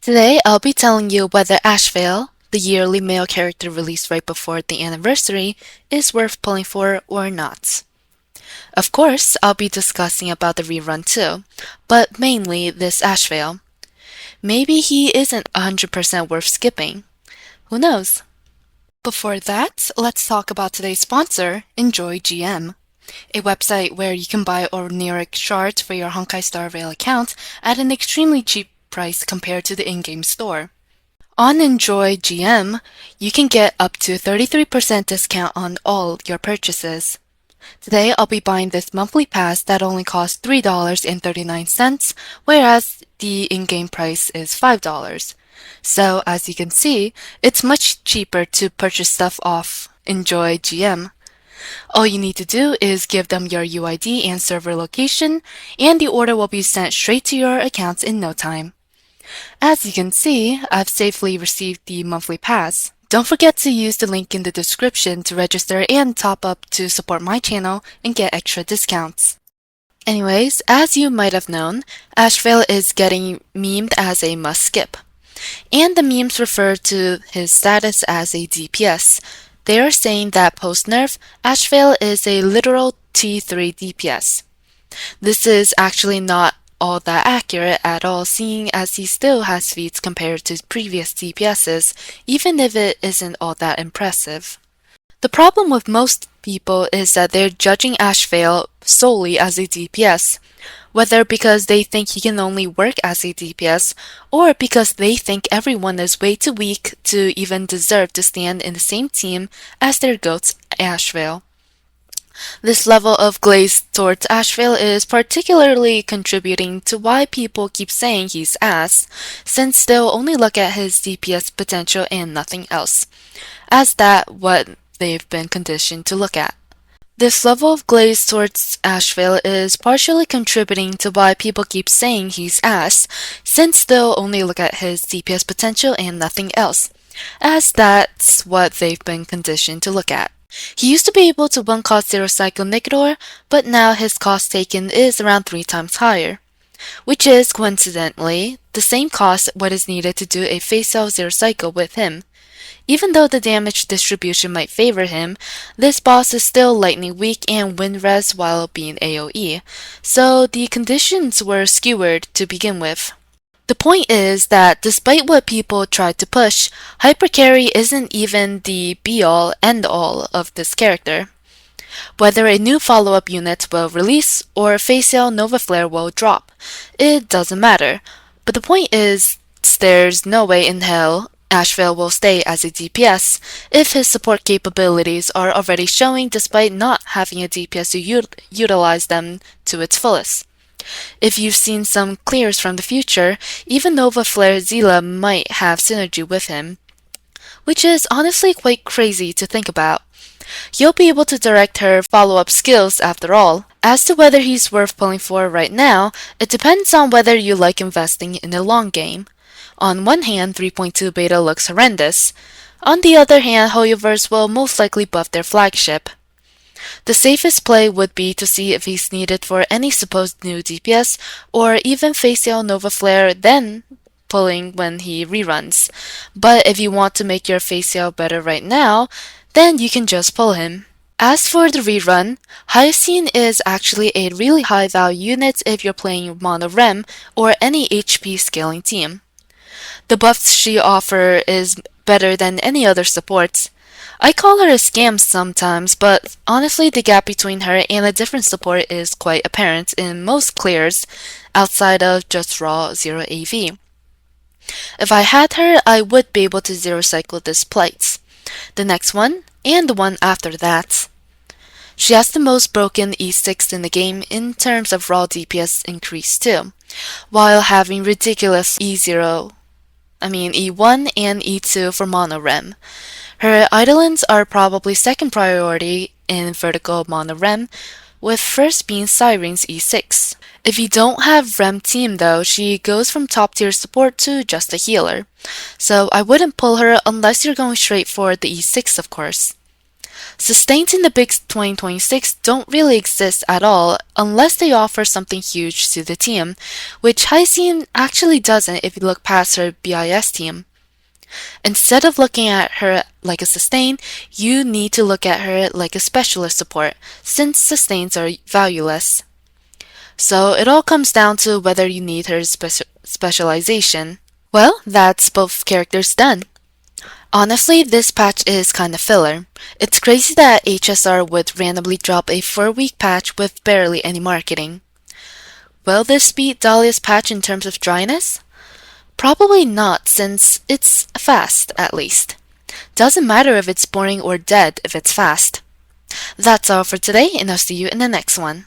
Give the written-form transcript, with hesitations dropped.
Today, I'll be telling you whether Ashveil, the yearly male character released right before the anniversary, is worth pulling for or not. Of course, I'll be discussing about the rerun too, but mainly this Ashveil. Maybe he isn't 100% worth skipping. Who knows? Before that, let's talk about today's sponsor, Enjoy GM, a website where you can buy Oniric shards for your Honkai Star Rail account at an extremely cheap price compared to the in-game store. On Enjoy GM, you can get up to 33% discount on all your purchases. Today, I'll be buying this monthly pass that only costs $3.39, whereas the in-game price is $5. So, as you can see, it's much cheaper to purchase stuff off Enjoy GM. All you need to do is give them your UID and server location, and the order will be sent straight to your account in no time. As you can see, I've safely received the monthly pass. Don't forget to use the link in the description to register and top up to support my channel and get extra discounts. Anyways, as you might have known, Ashveil is getting memed as a must skip. And the memes refer to his status as a DPS. They are saying that post-nerf, Ashveil is a literal T3 DPS. This is actually not all that accurate at all, seeing as he still has feats compared to previous DPSs, even if it isn't all that impressive. The problem with most people is that they're judging Ashveil solely as a DPS, whether because they think he can only work as a DPS, or because they think everyone is way too weak to even deserve to stand in the same team as their GOAT Ashveil. This level of glaze towards Ashveil is particularly contributing to why people keep saying he's ass, since they'll only look at his DPS potential and nothing else, as that what they've been conditioned to look at. This level of glaze towards Ashveil is partially contributing to why people keep saying he's ass, since they'll only look at his DPS potential and nothing else, as that's what they've been conditioned to look at. He used to be able to one-cost zero-cycle Nigador, but now his cost taken is around 3 times higher, which is, coincidentally, the same cost what is needed to do a face-out zero-cycle with him. Even though the damage distribution might favor him, this boss is still lightning weak and win-res while being AoE, so the conditions were skewered to begin with. The point is that despite what people tried to push, hypercarry isn't even the be-all, end-all of this character. Whether a new follow-up unit will release or Facial Nova Flare will drop, it doesn't matter. But the point is, there's no way in hell Ashveil will stay as a DPS if his support capabilities are already showing despite not having a DPS to utilize them to its fullest. If you've seen some clears from the future, even Nova Flare Zila might have synergy with him, which is honestly quite crazy to think about. You'll be able to direct her follow-up skills after all. As to whether he's worth pulling for right now, it depends on whether you like investing in the long game. On one hand, 3.2 beta looks horrendous. On the other hand, Hoyoverse will most likely buff their flagship. The safest play would be to see if he's needed for any supposed new DPS, or even Facial Nova Flare, then pulling when he reruns. But if you want to make your Facial better right now, then you can just pull him. As for the rerun, Hyacine is actually a really high value unit if you're playing Mono Rem or any HP scaling team. The buffs she offers is better than any other supports. I call her a scam sometimes, but honestly the gap between her and a different support is quite apparent in most clears outside of just raw 0 AV. If I had her, I would be able to zero cycle this plight, the next one, and the one after that. She has the most broken E6 in the game in terms of raw DPS increase too, while having ridiculous E1 and E2 for Mono Rem. Her idolins are probably second priority in vertical Mono Rem, with first being Siren's E6. If you don't have Rem team though, she goes from top tier support to just a healer, so I wouldn't pull her unless you're going straight for the E6 of course. Sustains in the big 2026 don't really exist at all unless they offer something huge to the team, which Hyacine actually doesn't if you look past her BIS team. Instead of looking at her like a sustain, you need to look at her like a specialist support, since sustains are valueless. So it all comes down to whether you need her specialization. Well, that's both characters done. Honestly, this patch is kinda filler. It's crazy that HSR would randomly drop a 4-week patch with barely any marketing. Will this beat Dahlia's patch in terms of dryness? Probably not, since it's fast, at least. Doesn't matter if it's boring or dead if it's fast. That's all for today, and I'll see you in the next one.